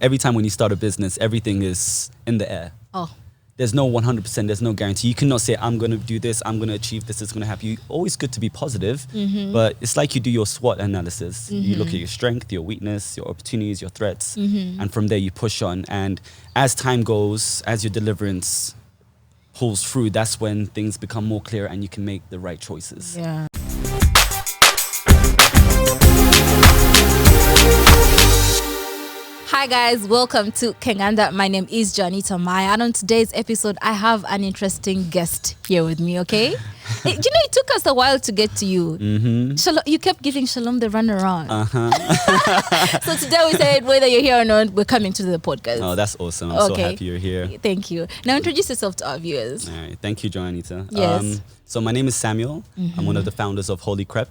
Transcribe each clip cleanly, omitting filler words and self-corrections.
Every time when you start a business, everything is in the air. Oh. There's no 100%, there's no guarantee. You cannot say, I'm going to do this, I'm going to achieve this, it's going to happen. Always good to be positive, but it's like you do your SWOT analysis. You look at your strength, your weakness, your opportunities, your threats, and from there you push on. And as time goes, as your deliverance pulls through, that's when things become more clear and you can make the right choices. Yeah. Hi guys, welcome to Kenganda. My name is Janita Maya, and on today's episode, I have an interesting guest here with me, okay? It took us a while to get to you. Shalom, you kept giving Shalom the runaround. So today we said, whether you're here or not, we're coming to the podcast. Oh, that's awesome. I'm so happy you're here. Thank you. Now introduce yourself to our viewers. All right. Thank you, Janita. Yes. So my name is Samuel. I'm one of the founders of Holy Crepe.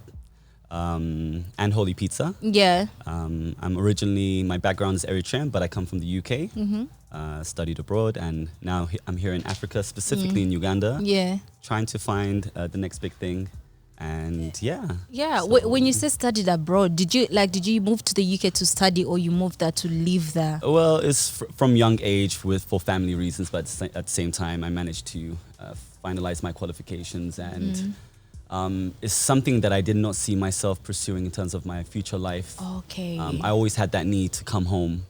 And Holy Pizza. Yeah. I'm originally, my background is Eritrean, but I come from the UK, studied abroad, and now I'm here in Africa, specifically in Uganda. Yeah. Trying to find the next big thing. And yeah. Yeah. So, when you say studied abroad, did you move to the UK to study, or you moved there to live there? Well, it's from young age for family reasons, but at the same time, I managed to finalize my qualifications and it's something that I did not see myself pursuing in terms of my future life. Okay. I always had that need to come home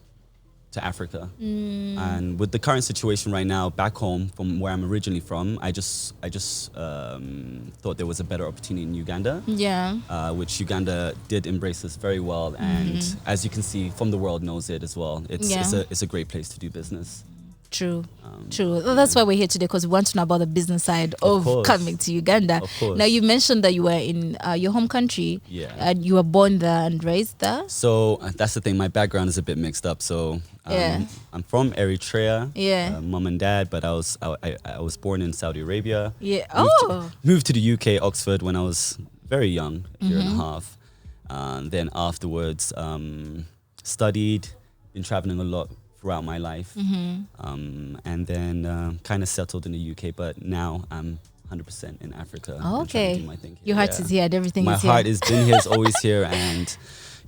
to Africa. And with the current situation right now, back home from where I'm originally from, I just thought there was a better opportunity in Uganda. Yeah. Which Uganda did embrace us very well. And as you can see, from the world knows it as well. It's a great place to do business. True. Well, that's why we're here today, because we want to know about the business side of coming to Uganda. Of course. Now, you mentioned that you were in your home country. Yeah. And you were born there and raised there. So that's the thing. My background is a bit mixed up. So I'm from Eritrea. Yeah. Mom and dad, but I was born in Saudi Arabia. Yeah. Moved to the UK, Oxford, when I was very young, a year and a half. Then afterwards, studied, been traveling a lot throughout my life, and then kind of settled in the UK, but now I'm 100% in Africa. Okay. My thing here. Your heart is here and everything my is here. heart has been here, is always here, and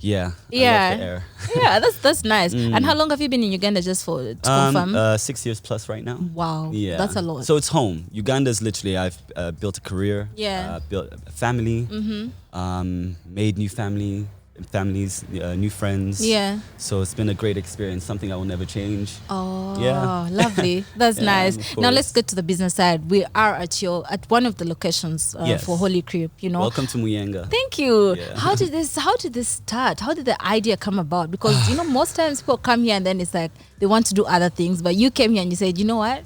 I love the air. Yeah, that's nice. And how long have you been in Uganda, just to confirm? 6 years plus right now. Wow, yeah, that's a lot. So it's home. Uganda is literally, I've built a career, built a family, made new families, new friends. Yeah. So it's been a great experience, something I will never change. Oh, yeah. Lovely. That's nice. Now let's get to the business side. We are at one of the locations for Holy Crepe, Welcome to Muyenga. Thank you. Yeah. How did this start? How did the idea come about? Because most times people come here and then it's like they want to do other things, but you came here and you said, you know what?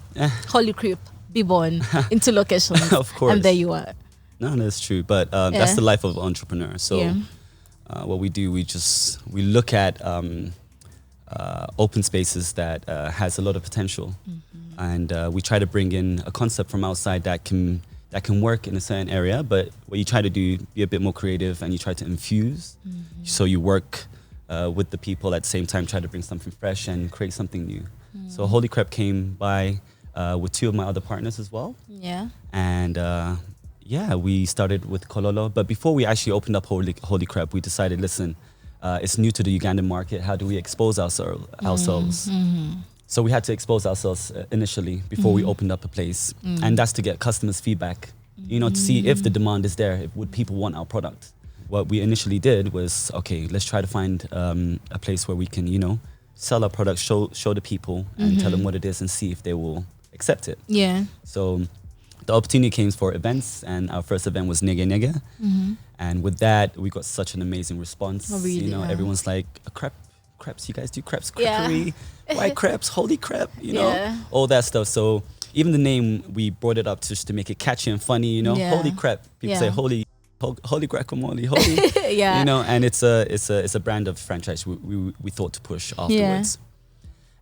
Holy Crepe, be born into locations. Of course. And there you are. No, that's true. But that's the life of an entrepreneur. So what we do, we look at open spaces that has a lot of potential, and we try to bring in a concept from outside that can work in a certain area. But what you try to do, be a bit more creative, and you try to infuse. So you work with the people at the same time, try to bring something fresh and create something new. So Holy Crepe came by with two of my other partners as well. Yeah. And we started with Kololo, but before we actually opened up Holy Crepe, we decided, listen, it's new to the Ugandan market. How do we expose ourselves? So we had to expose ourselves initially before we opened up a place, and that's to get customers' feedback, to see if the demand is there, would people want our product. What we initially did was, okay, let's try to find a place where we can, sell our product, show the people, and tell them what it is, and see if they will accept it. Yeah. So the opportunity came for events, and our first event was Nege Nege. And with that, we got such an amazing response. Oh, really? Everyone's like, crepes, you guys do crepes, creperie, white crepes, Holy Crepe, all that stuff. So even the name, we brought it up just to make it catchy and funny, Holy Crepe. People say holy guacamole, holy, and it's a brand of franchise we thought to push afterwards.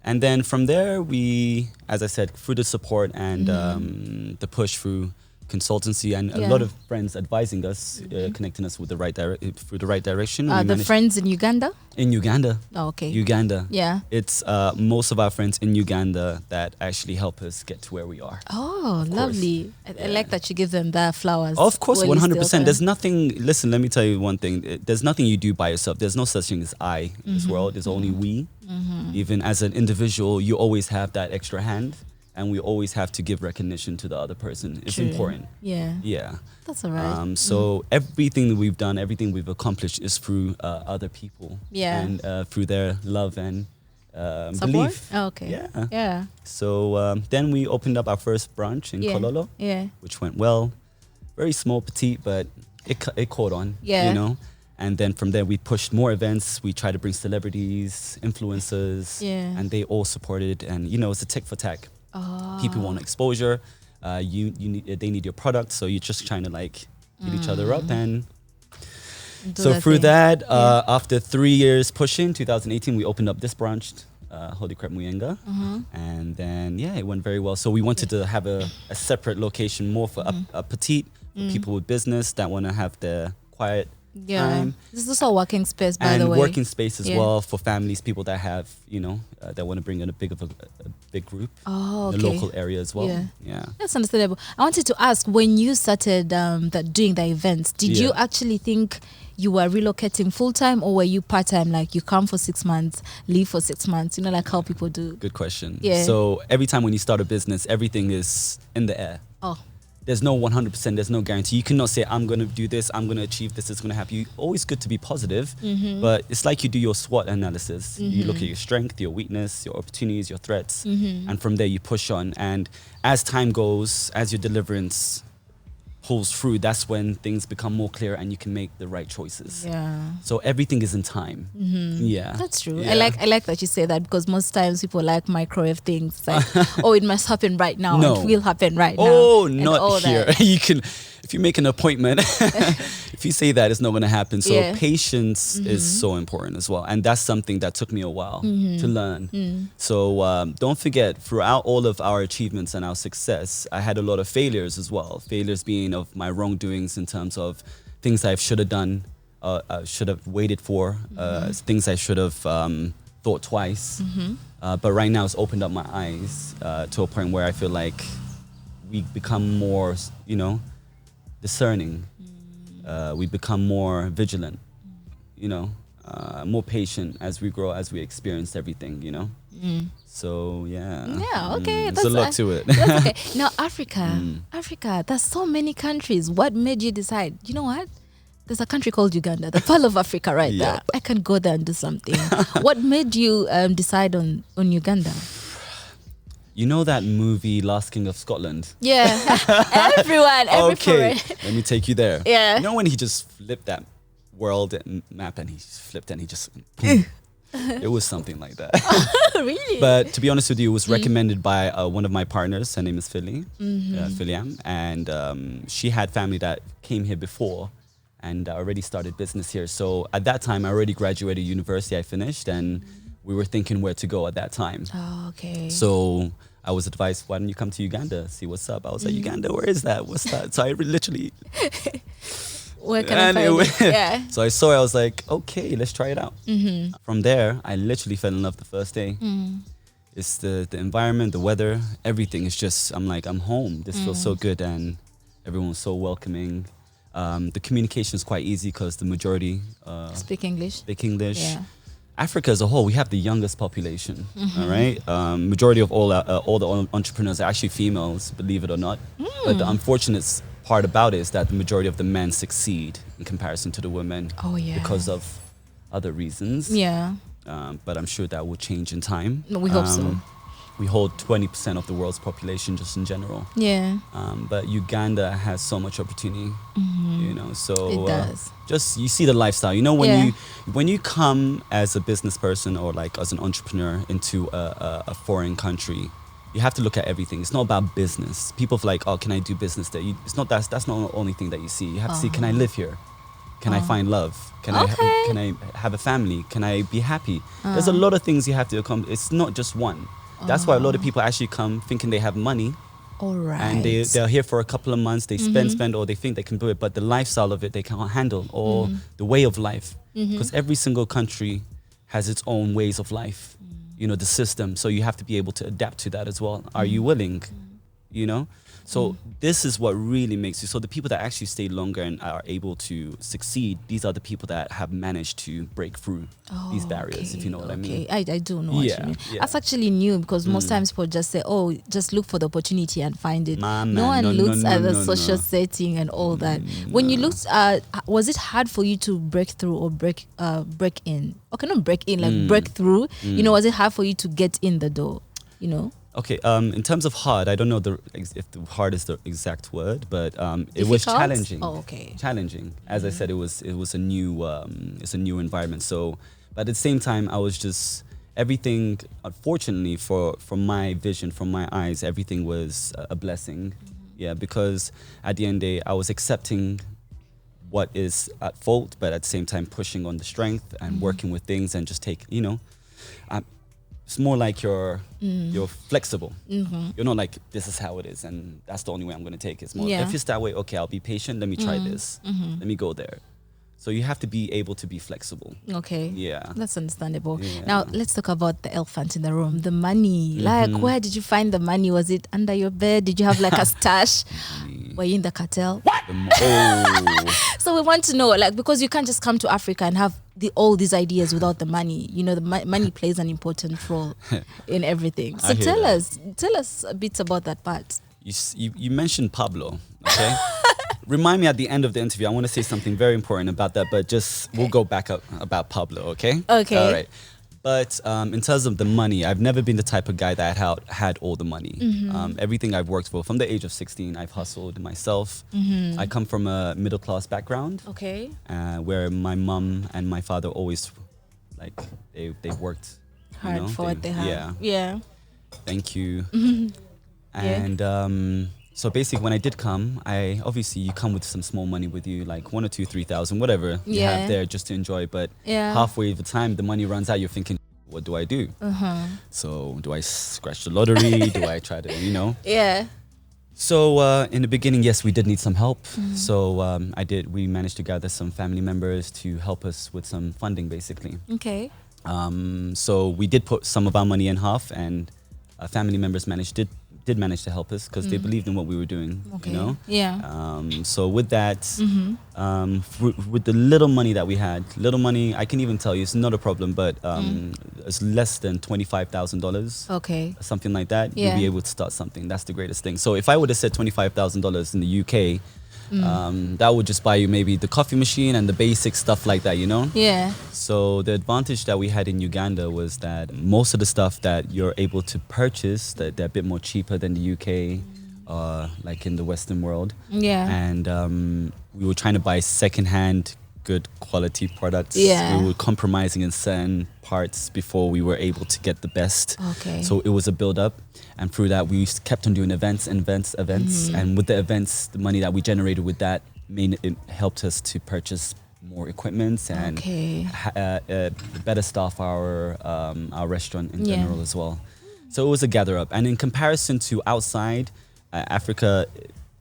And then from there, we, as I said, through the support and the push through consultancy and a lot of friends advising us, connecting us with the right through the right direction. The friends in Uganda? In Uganda. Oh, okay. Uganda. Yeah. It's most of our friends in Uganda that actually help us get to where we are. Oh, lovely. I like that you give them their flowers. Of course, 100%. There's nothing, listen, let me tell you one thing. There's nothing you do by yourself. There's no such thing as I in this world. There's only we. Even as an individual, you always have that extra hand, and we always have to give recognition to the other person. It's important. Yeah. That's all right. So everything that we've done, everything we've accomplished is through other people. And through their love and belief. Oh, okay. Yeah. So then we opened up our first branch in Kololo, which went well. Very small, petite, but it caught on, you know. And then from there, we pushed more events. We tried to bring celebrities, influencers, and they all supported. And, you know, it's a tick for tack. People want exposure. They need your product. So you're just trying to, like, get each other up. And so through that, after 3 years pushing, 2018, we opened up this branch, Holy Crepe Muyenga. And then, it went very well. So we wanted to have a separate location more for a petite, for people with business that want to have their quiet time. This is also a working space, by the way. And working space as well for families, people that have, you know, that want to bring in a big group in the local area as well. That's understandable. I wanted to ask, when you started doing the events, did you actually think you were relocating full-time, or were you part-time, like you come for 6 months, leave for 6 months, you know, like how people do? Good question. So every time when you start a business, everything is in the air. There's no 100%, there's no guarantee. You cannot say, I'm going to do this, I'm going to achieve this, it's going to happen. You always good to be positive, but it's like you do your SWOT analysis. You look at your strength, your weakness, your opportunities, your threats, and from there you push on. And as time goes, as your deliverance pulls through, that's when things become more clear and you can make the right choices. So everything is in time. That's true. I like that you say that, because most times people like microwave things, like it must happen right now. It will happen right now. Not here. You can, if you make an appointment, if you say that, it's not going to happen. So patience is so important as well, and that's something that took me a while to learn. So don't forget, throughout all of our achievements and our success, I had a lot of failures as well. Failures being of my wrongdoings in terms of things I should have done, should have waited for, things I should have thought twice. But right now it's opened up my eyes to a point where I feel like we become more, you know, discerning. We become more vigilant, you know, more patient as we grow, as we experience everything, you know. So okay, there's a lot to it. That's okay. Now Africa, there's so many countries. What made you decide, you know what, there's a country called Uganda, the pearl of Africa right there, I can go there and do something? What made you decide on Uganda? You know that movie Last King of Scotland? Everyone, okay, let me take you there. You know when he just flipped that world map and he flipped and he just boom. It was something like that. Really? But to be honest with you, it was recommended by one of my partners. Her name is Philiam, and she had family that came here before and already started business here. So at that time, I already graduated university. I finished, and we were thinking where to go at that time. So I was advised, why don't you come to Uganda, see what's up? I was like, Uganda, where is that? What's that? So I literally... Where can I find it? So I saw it, I was like, okay, let's try it out. From there, I literally fell in love the first day. It's the environment, the weather, everything. It's just, I'm like, I'm home. This feels so good, and everyone's so welcoming. The communication is quite easy because the majority speak English. Africa as a whole, we have the youngest population, all right? Majority of all the entrepreneurs are actually females, believe it or not. But the unfortunate part about it is that the majority of the men succeed in comparison to the women because of other reasons. But I'm sure that will change in time. We hope so. We hold 20% of the world's population just in general. But Uganda has so much opportunity, you know. So it does. Just you see the lifestyle. You know, when you come as a business person or like as an entrepreneur into a foreign country, you have to look at everything. It's not about business. People feel like, oh, can I do business there? It's not that's not the only thing that you see. You have to see, can I live here? Can I find love? Can I have a family? Can I be happy? There's a lot of things you have to accomplish. It's not just one. That's why a lot of people actually come thinking they have money. And they're here for a couple of months. They spend, or they think they can do it. But the lifestyle of it, they can't handle, or the way of life. Because every single country has its own ways of life. You know, the system. So you have to be able to adapt to that as well. Are you willing? you know? So this is what really makes you, so the people that actually stay longer and are able to succeed, these are the people that have managed to break through these barriers, if you know what I mean. I do know what you mean. That's actually new, because most times people just say, oh, just look for the opportunity and find it. No one looks at the social setting and all that. When you looked at, was it hard for you to break through or break in? Okay, not break in, like break through. You know, was it hard for you to get in the door, you know? Okay, in terms of hard, I don't know if the hard is the exact word, but it was challenging. Oh, okay. Challenging. As I said, it was a new environment. So, but at the same time, I was just everything. Unfortunately, from my vision, from my eyes, everything was a blessing. Yeah, because at the end of the day, I was accepting what is at fault, but at the same time pushing on the strength and working with things and just take, you know. It's more like you're flexible. You're not like, this is how it is and that's the only way I'm going to take it. It's more, if it's that way, okay, I'll be patient. Let me try this. Let me go there. So you have to be able to be flexible. Okay. Yeah. That's understandable. Yeah. Now, let's talk about the elephant in the room, the money. Like, where did you find the money? Was it under your bed? Did you have like a stash? Were you in the cartel? So we want to know, like, because you can't just come to Africa and have all these ideas without the money. You know, the money plays an important role in everything. So tell us a bit about that part. You mentioned Pablo, okay? Remind me at the end of the interview. I want to say something very important about that, but we'll go back up about Pablo, okay? Okay. All right. But in terms of the money, I've never been the type of guy that had all the money. Everything I've worked for, from the age of 16, I've hustled myself. I come from a middle-class background. Okay. Where my mom and my father always, like, they worked hard for what they have. Yeah. Yeah. Thank you. And so basically, when I did come, obviously you come with some small money with you, like 1 or 2, 3,000, whatever you have there, just to enjoy. But halfway the time the money runs out, you're thinking, what do I do? So do I scratch the lottery? Do I try to, you know? Yeah. So in the beginning, yes, we did need some help. So we managed to gather some family members to help us with some funding, basically. Okay. So we did put some of our money in half, and family members did manage to help us because they believed in what we were doing, you know? Yeah. So with that, with the little money that we had, I can even tell you it's not a problem, but it's less than $25,000. Okay. Something like that, you'll be able to start something. That's the greatest thing. So if I would have said $25,000 in the UK, that would just buy you maybe the coffee machine and the basic stuff like that, you know? Yeah. So the advantage that we had in Uganda was that most of the stuff that you're able to purchase, that they're a bit more cheaper than the UK, like in the Western world. Yeah. And we were trying to buy secondhand, good quality products. Yeah. We were compromising in certain parts before we were able to get the best. Okay. So it was a build up. And through that, we kept on doing events. And with the events, the money that we generated with that, it helped us to purchase more equipment and better staff our restaurant in general as well. So it was a gather up. And in comparison to outside, Africa,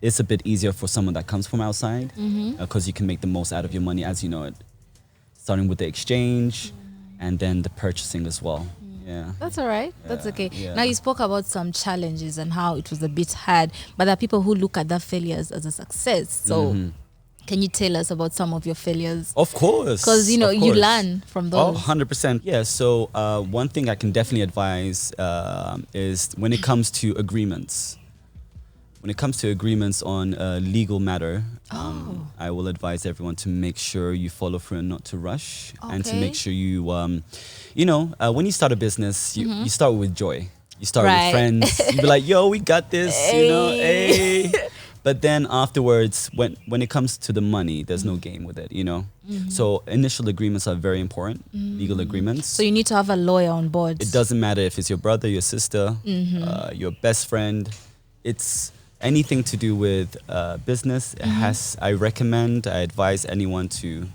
it's a bit easier for someone that comes from outside because you can make the most out of your money as you know it. Starting with the exchange and then the purchasing as well. Yeah. That's all right. Yeah. That's okay. Yeah. Now you spoke about some challenges and how it was a bit hard, but there are people who look at that failures as a success. So can you tell us about some of your failures? Of course. Because, you know, you learn from those. Oh, 100%. Yeah. So one thing I can definitely advise is when it comes to agreements. When it comes to agreements on a legal matter, I will advise everyone to make sure you follow through and not to rush. And to make sure you, when you start a business, you start with joy. You start with friends. You be like, yo, we got this, hey. But then afterwards, when it comes to the money, there's no game with it, you know? So initial agreements are very important, legal agreements. So you need to have a lawyer on board. It doesn't matter if it's your brother, your sister, your best friend. It's anything to do with business. I advise anyone to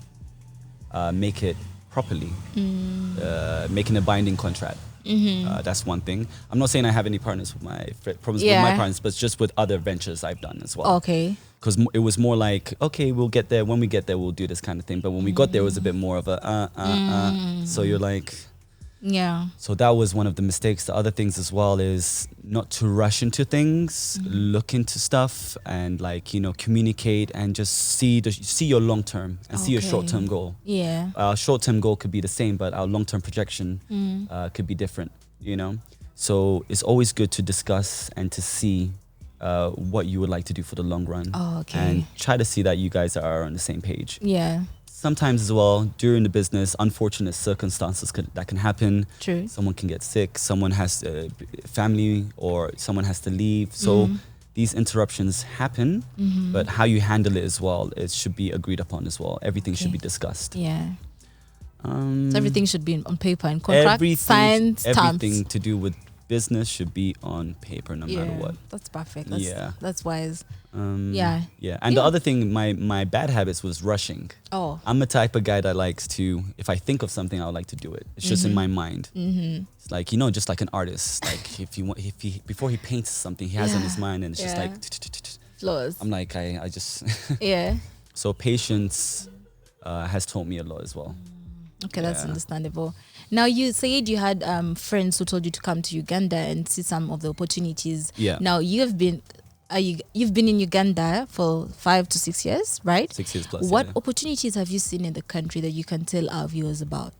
make it properly, making a binding contract. That's one thing. I'm not saying I have any partners with my problems with my partners, but just with other ventures I've done as well. Okay. Because it was more like, okay, we'll get there. When we get there, we'll do this kind of thing. But when we got there, it was a bit more of a So you're like, Yeah. So that was one of the mistakes. The other things as well is not to rush into things, look into stuff, and like, you know, communicate and just see your long term and see your short term goal. Yeah. Our short term goal could be the same, but our long term projection could be different, you know. So it's always good to discuss and to see what you would like to do for the long run. Oh, okay. And try to see that you guys are on the same page. Yeah. Sometimes as well, during the business, unfortunate circumstances that can happen. True. Someone can get sick, someone has family, or someone has to leave. So these interruptions happen, but how you handle it as well, it should be agreed upon as well. Everything should be discussed. Yeah. So everything should be on paper and contract, signed, stamped. Everything to do with business should be on paper no matter what. That's perfect. That's wise. And the other thing, my bad habits was rushing. I'm a type of guy that likes to, if I think of something, I would like to do it. It's just in my mind. It's like, you know, just like an artist, like if before he paints something, he has on his mind, and it's just like flaws. I'm like, I just so patience has taught me a lot as well. Okay, that's understandable. Now, you said you had friends who told you to come to Uganda and see some of the opportunities. Yeah. Now, you've been in Uganda for 5 to 6 years, right? 6 years plus. What opportunities have you seen in the country that you can tell our viewers about?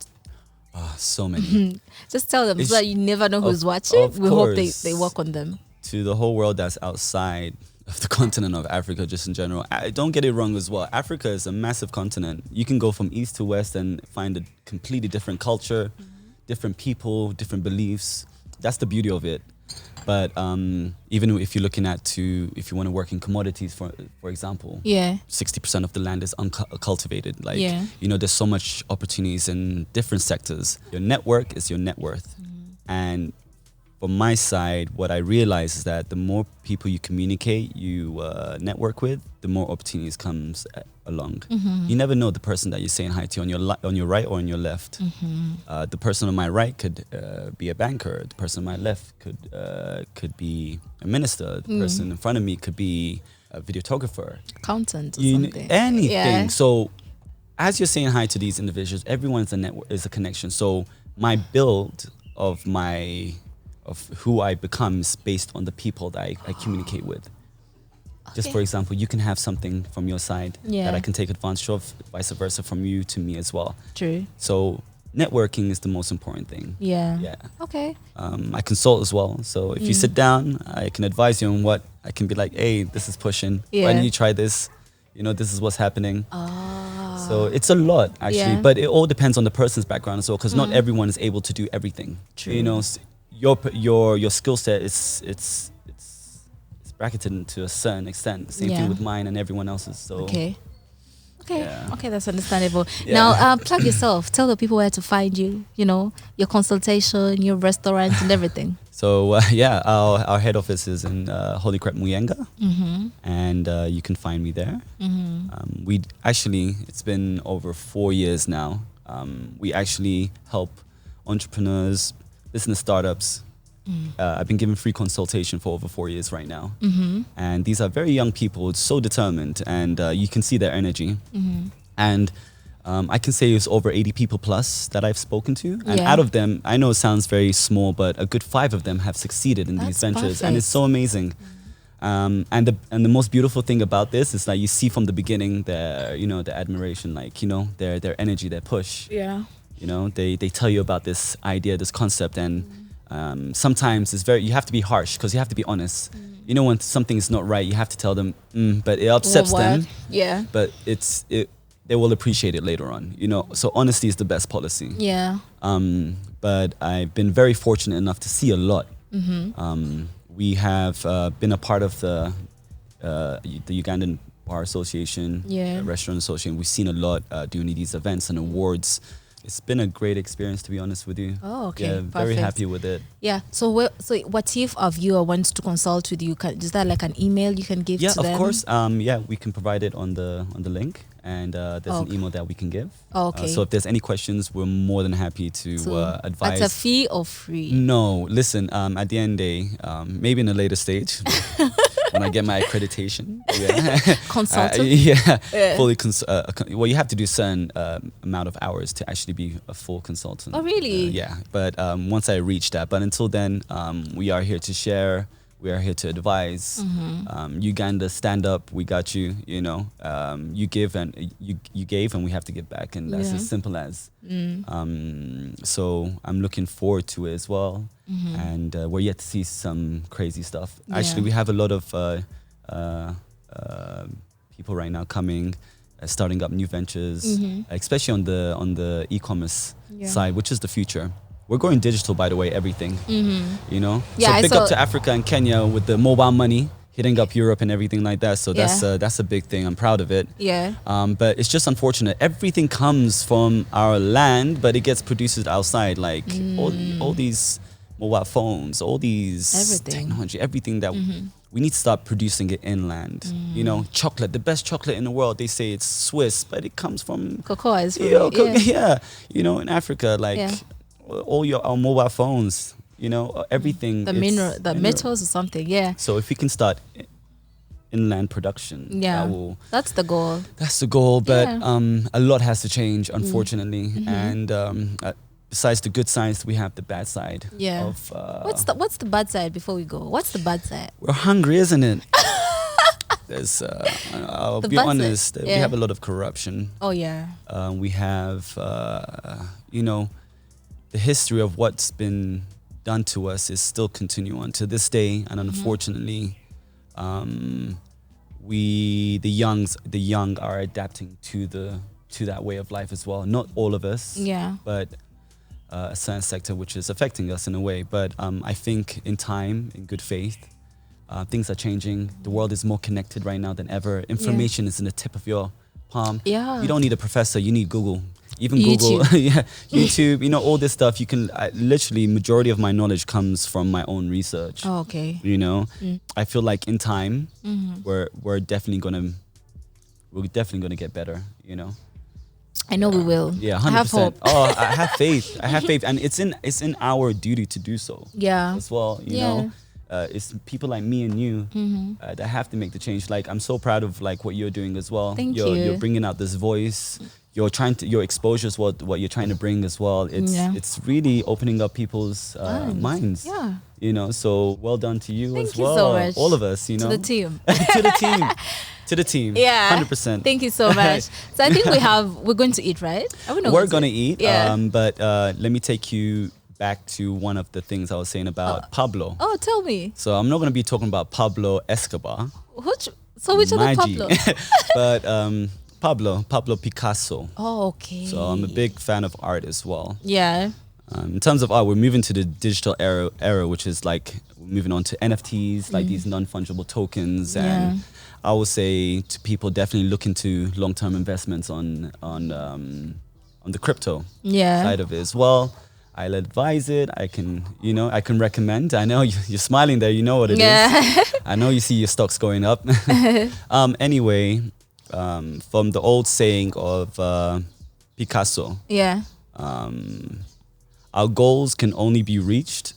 So many. Just tell them so that you never know who's watching. We hope they work on them. To the whole world that's outside of the continent of Africa, just in general. Don't get it wrong as well. Africa is a massive continent. You can go from east to west and find a completely different culture, different people, different beliefs. That's the beauty of it. But even if you're looking if you want to work in commodities, for example, 60% of the land is uncultivated. Like, you know, there's so much opportunities in different sectors. Your network is your net worth. And from my side, what I realize is that the more people you communicate, you network with, the more opportunities comes along. You never know the person that you're saying hi to on your right or on your left. The person on my right could be a banker. The person on my left could be a minister. The person in front of me could be a videographer, accountant, or something. Anything. Yeah. So as you're saying hi to these individuals, everyone's a network, is a connection. So my build of who I become is based on the people that I communicate with. Just for example, you can have something from your side that I can take advantage of, vice versa from you to me as well. True. So networking is the most important thing. Yeah. Okay. I consult as well. So if you sit down, I can advise you on what I can be like, hey, this is pushing. Why don't you try this? You know, this is what's happening. So it's a lot actually, but it all depends on the person's background as well, because not everyone is able to do everything. True. You know, your skill set is bracketed to a certain extent. Same thing with mine and everyone else's. So okay, that's understandable. Now, plug yourself. Tell the people where to find you. You know, your consultation, your restaurant, and everything. So our head office is in Holy Crepe Muyenga, and you can find me there. It's been over 4 years now. We actually help entrepreneurs, business startups. I've been giving free consultation for over 4 years right now. And these are very young people, so determined, and you can see their energy. And I can say it's over 80 people plus that I've spoken to. And out of them, I know it sounds very small, but a good 5 of them have succeeded in these ventures. Perfect. And it's so amazing. And the most beautiful thing about this is like you see from the beginning their admiration, like, you know, their energy, their push. Yeah. You know, they tell you about this idea, this concept, and sometimes you have to be harsh because you have to be honest. You know, when something is not right, you have to tell them, but it upsets them. Yeah. But they will appreciate it later on. You know, so honesty is the best policy. Yeah. But I've been very fortunate enough to see a lot. We have been a part of the Ugandan Bar Association, Restaurant Association. We've seen a lot during these events and awards. It's been a great experience, to be honest with you. Oh, okay. Yeah, very happy with it. Yeah. So what if a viewer wants to consult with you? Is that like an email you can give to them? Yeah, of course. We can provide it on the link, and there's an email that we can give. Oh, okay. So if there's any questions, we're more than happy to advise. At a fee or free? No. Listen, at the end of the day, maybe in a later stage, when I get my accreditation. Consultant. Fully. Well, you have to do certain amount of hours to actually be a full consultant. Oh, really? Yeah. But once I reach that, but until then, we are here to share. We are here to advise. Uganda, stand up. We got you. You know, you give and you gave, and we have to give back, and that's as simple as. So I'm looking forward to it as well, and we're yet to see some crazy stuff. Actually, we have a lot of people right now coming, starting up new ventures, especially on the e-commerce side, which is the future. We're going digital, by the way, everything, you know? Yeah, so big up to Africa and Kenya with the mobile money, hitting up Europe and everything like that. So that's a big thing. I'm proud of it. Yeah. But it's just unfortunate. Everything comes from our land, but it gets produced outside. Like all these mobile phones, all these technology, everything that we need to start producing it inland. You know, chocolate, the best chocolate in the world. They say it's Swiss, but it comes from cocoa. You know, in Africa, like... all our mobile phones, you know, everything. The metals or something, So if we can start inland production, that's the goal. That's the goal, but a lot has to change, unfortunately. And besides the good sides, we have the bad side. Yeah. Of, what's the bad side before we go? What's the bad side? We're hungry, isn't it? There's, I'll be honest, we have a lot of corruption. Oh, yeah. We have, you know, the history of what's been done to us is still continuing on to this day, and unfortunately, the young are adapting to that way of life as well. Not all of us, but a certain sector which is affecting us in a way. But I think in time, in good faith, things are changing. The world is more connected right now than ever. Information is in the tip of your palm. Yeah. You don't need a professor. You need Google. Even YouTube. Google, YouTube, you know, all this stuff. You can literally, majority of my knowledge comes from my own research. Oh, okay. You know, I feel like in time, we're definitely gonna get better. You know, I know we will. Yeah, 100%. I have hope. Oh, I have faith. I have faith, and it's in our duty to do so. Yeah. As well, you know. It's people like me and you that have to make the change. Like, I'm so proud of like what you're doing as well. Thank you. You're bringing out this voice. Your exposure is what you're trying to bring as well. It's really opening up people's minds. Yeah. You know, so well done to you as well. Thank you so much. All of us, you know. To the team. To the team. Yeah. 100%. Thank you so much. So I think we're going to eat, right? We're going to eat. Yeah. But let me take you back to one of the things I was saying about Pablo. Oh, tell me. So I'm not going to be talking about Pablo Escobar. Which other Pablo? But Pablo Picasso. Oh, okay. So I'm a big fan of art as well. Yeah. In terms of art, we're moving to the digital era, which is like moving on to NFTs, like these non-fungible tokens. And I would say to people, definitely look into long-term investments on the crypto side of it as well. I'll advise it. I can recommend. I know you're smiling there. You know what it is. I know you see your stocks going up. Anyway, from the old saying of Picasso. Yeah. Our goals can only be reached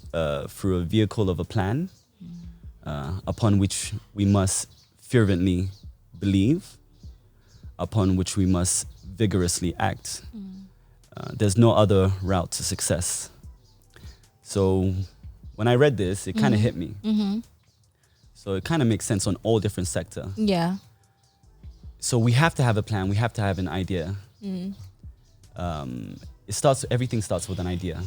through a vehicle of a plan, upon which we must fervently believe, upon which we must vigorously act. There's no other route to success. So when I read this, it kind of hit me. So it kind of makes sense on all different sectors. Yeah. So we have to have a plan. We have to have an idea. Everything starts with an idea.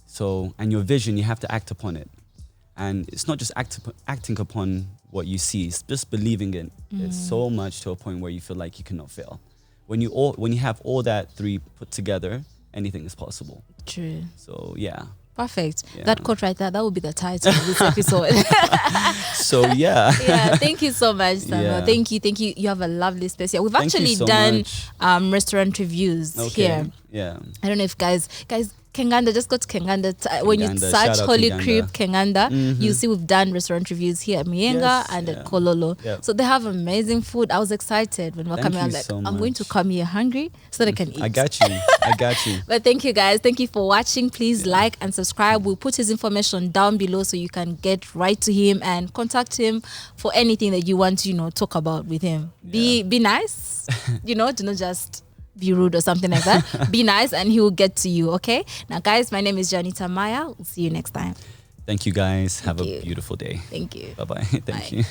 So, and your vision, you have to act upon it. And it's not just acting upon what you see, it's just believing it. It's so much to a point where you feel like you cannot fail. When you have all that three put together, anything is possible. True. So, yeah. Perfect. Yeah. That quote right there, that would be the title of this episode. So, yeah. Yeah, thank you so much, Samuel. Yeah. Thank you. You have a lovely space here. We've actually done restaurant reviews here. Yeah. I don't know if guys, Kenganda, just go to Kenganda. When you search Holy Crepe Kenganda, you see we've done restaurant reviews here at Muyenga and at Kololo. Yep. So they have amazing food. I was excited when we're coming. I'm like, I'm going to come here hungry so that I can eat. I got you. But thank you guys. Thank you for watching. Please like and subscribe. We'll put his information down below so you can get right to him and contact him for anything that you want to, talk about with him. Be nice. Do not just be rude or something like that. Be nice and he will get to you, okay? Now, guys, my name is Janita Maya. We'll see you next time. Thank you, guys. Have a beautiful day. Thank you. Bye-bye. Thank you.